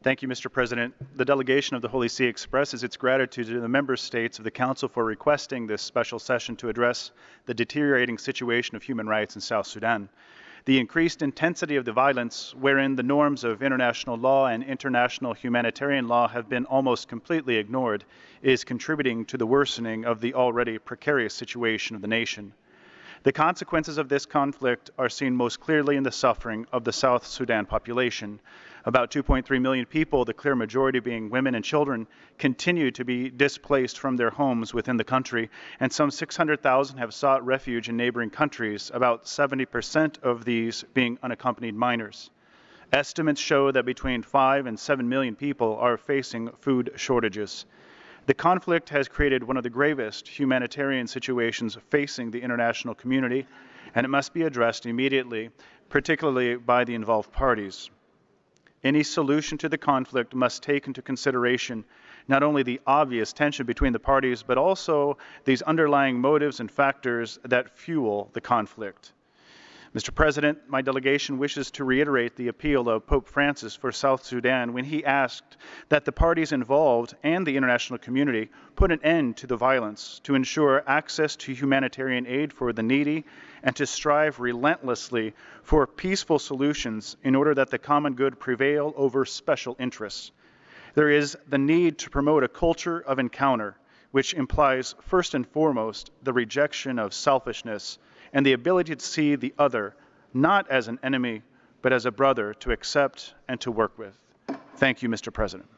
Thank you, Mr. President. The delegation of the Holy See expresses its gratitude to the member states of the Council for requesting this special session to address the deteriorating situation of human rights in South Sudan. The increased intensity of the violence, wherein the norms of international law and international humanitarian law have been almost completely ignored, is contributing to the worsening of the already precarious situation of the nation. The consequences of this conflict are seen most clearly in the suffering of the South Sudan population. About 2.3 million people, the clear majority being women and children, continue to be displaced from their homes within the country, and some 600,000 have sought refuge in neighboring countries, about 70% of these being unaccompanied minors. Estimates show that between 5 and 7 million people are facing food shortages. The conflict has created one of the gravest humanitarian situations facing the international community, and it must be addressed immediately, particularly by the involved parties. Any solution to the conflict must take into consideration not only the obvious tension between the parties, but also these underlying motives and factors that fuel the conflict. Mr. President, my delegation wishes to reiterate the appeal of Pope Francis for South Sudan when he asked that the parties involved and the international community put an end to the violence, to ensure access to humanitarian aid for the needy, and to strive relentlessly for peaceful solutions in order that the common good prevail over special interests. There is the need to promote a culture of encounter, which implies first and foremost the rejection of selfishness and the ability to see the other not as an enemy, but as a brother to accept and to work with. Thank you, Mr. President.